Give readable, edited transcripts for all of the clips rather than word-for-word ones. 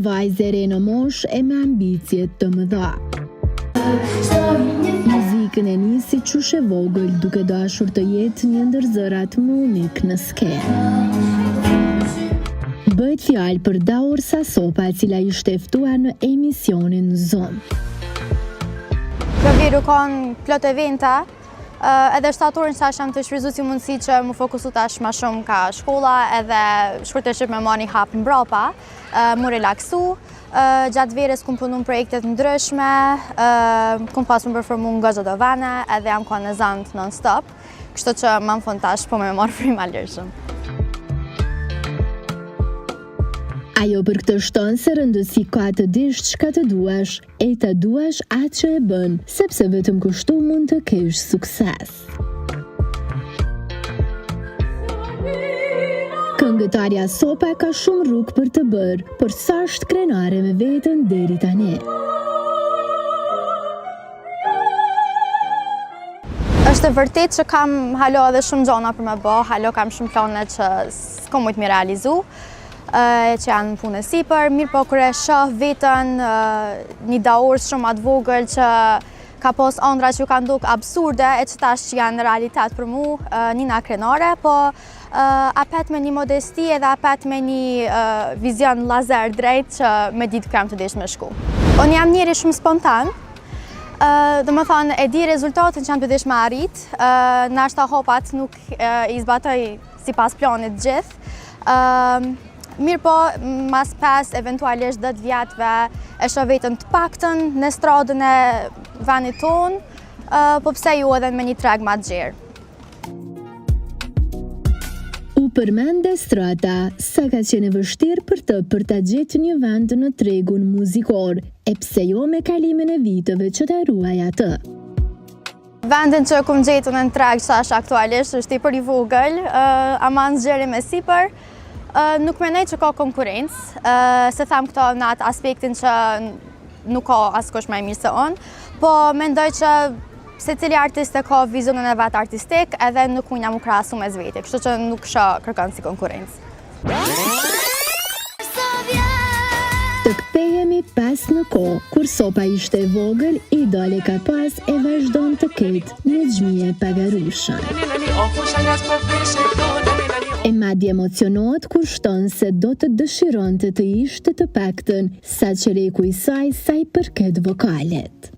vajzë e re në moshë e me ambicje të mëdha. Muzikën e nisi qushe vogël duke dashur të jetë një ndër zërat më unik në skenë. Bëhet fjalë për Daur Sasopa, e cila ishte ftuar në emisionin Zonë. Kjo viru kanë plot eventa, edhe shtatorin sa sham të shfryzu si mundësi që mu fokusu tash ma shumë ka shkolla edhe shkurtëship me ma një hap mbrapa, mu relaksu. Gjatë verës kum punu në projektet ndryshme, kum pas më përformu nga çdo vene edhe jam ka në zantë non-stop, kështu që ma në fund tash po me marrë frima lirshëm. Ajo për këtë shton se rëndësi ka të dish çka të duash, e të duash atë që e bën, sepse vetëm kështu mund të kesh sukses. Këngëtarja Sopa ka shumë rrugë për të bërë, por sa është krenare me veten deri tani. Është vërtet që kam halo edhe shumë gjona për me bë, halo kam shumë plane që s'kom mujt mi realizu, që janë në punë e sipër, mirë po kur e shoh veten një Daur shumë atë vogël që ka pos ëndra që ju kanë duk absurde e që tash që janë në realitet për mu, një krenare, po apet me një modesti edhe apet me një vizion lazer drejt që me ditë kam të desh me shku. Unë jam njeri shumë spontan, dhe më thonë e di rezultatin që jam të desh me arrit, nashta hopat nuk i zbatoj si pas planit gjithë. Mirë po, mas pas eventualisht 10 vjetëve e shoh vetën të paktën në stradën e venit tonë, po pse ju edhe me një treg ma të gjerë. U përmende strata, sa ka qenë vështirë për ta gjetë një vend në tregun muzikor, e pse jo me kalimin e viteve që ta ruaj atë. Vendin që kum gjetur në treg që është aktualisht është i për i vogël, ama në zgjeri me sipër. Nuk menoj që ka konkurencë, se tham këto në atë aspektin që nuk ka askush më i mirë se unë, po mendoj që secili artist e ka vizionin e vet artistik edhe nuk mund mu krahasu mes vete, kështu që nuk shoh kërkon si konkurencë. Të kthehemi pas në kohë, kur Sopa ishte e vogël, idole ka pas e vazhdon të ketë në Xhmije Pagarushën. E madje emocionohet kur shton se do të dëshironte të ishte të paktën sa qereku i saj sa i përket vokalet.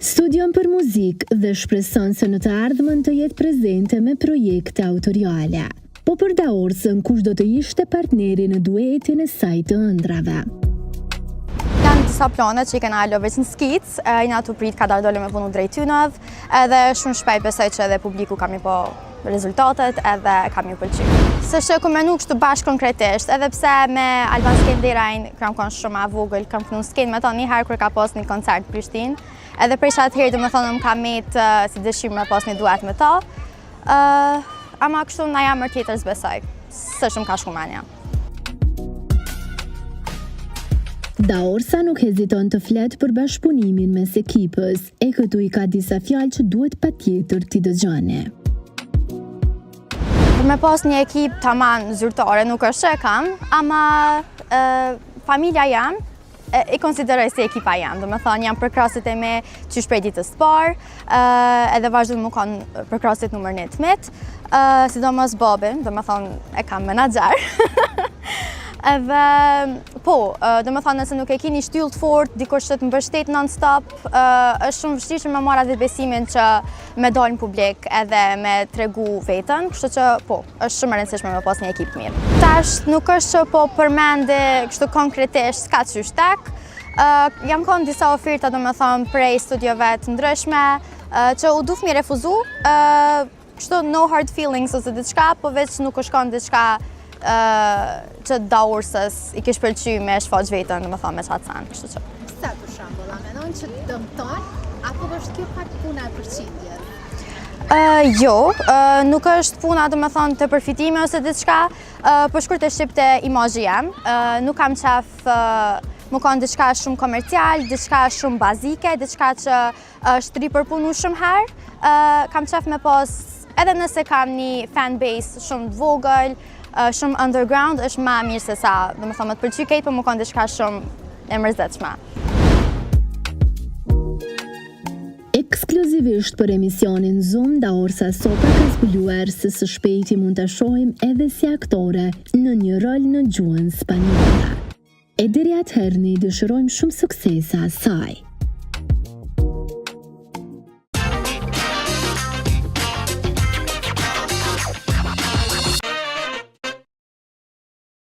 Studion për muzikë dhe shpreson se në të ardhmen të jetë prezente me projekte autoriale. Po për Daursën, kush do të ishte partneri në duetin e saj të ëndrave? Janë disa planet që i kena alo veç në skic, jena të prit ka dardole me punu drejt tynëv, edhe shumë shpejt besoj që edhe publiku kam i po rezultatet edhe kam ju pëlqyer. Se që ku menu kështu bashkë konkretisht, edhe pse me Alban Skenderajn kam konë shumë a vogël, kam punu sken me ta një herë kur ka pas një koncert në Prishtinë, edhe prej që atëherë dhe me thonë më ka metë si dëshirë me pas një duet me ta, ama kështu na jam mërë tjetër zbesoj, së shumë ka shkumenja. Daorsa nuk heziton të flet për bashkëpunimin mes ekipës, e këtu i ka disa fjalë që duhet patjetër t'i dëgjoni. Për me pas një ekip taman zyrtare nuk është që e kam, ama familja jam, e konsideroj si ekipa jam, do me thonë jam përkrasit e me qysh prej ditës parë, edhe vazhdu më kanë përkrasit nëmër 1 të mitë, sidomos Bobin, do me thonë e kam menaxher. Edhe, po, do me thonë nëse nuk e ki një shtyllë të fort, dikush që të mbështet non-stop, është shumë vështirë që me marrë atë besimin që me dalë në publik edhe me tregu vetën, kështu që, po, është shumë e rëndësishme me pas një ekip të mirë. Tash nuk është që po përmende kështu konkretisht s'ka qysh tek, jam konë disa oferta, do me thonë, prej studiove të ndryshme, që u duf mi refuzu, kështu no hard feelings ose diçka, po veç nuk është konë diçka që Daursës i kish pëlqy me shfaq vetën, me thonë me qatë sanë, kështu që. Pse për shembull, a mendon që të dëmton, apo është kjo pak puna e përqindjes? Jo, nuk është puna do me thonë të përfitime ose diçka, për shkurt e shqipte imazhi jam, nuk kam qef më kanë diçka shumë komercial, diçka shumë bazike, diçka që është ripërpunu shumë herë, kam qef me pas edhe nëse kam një fanbase shumë të vogël, shumë underground është më mirë se sa, domethënë më të pëlqej keq, por më kanë diçka shumë e mërzitshme. Ekskluzivisht për emisionin Zoom, Daorsa Sopa ka zbuluar se së shpejti mund ta shohim edhe si aktore në një rol në gjuhën spanjolle. E deri atëherë ne i dëshirojmë shumë suksesa asaj.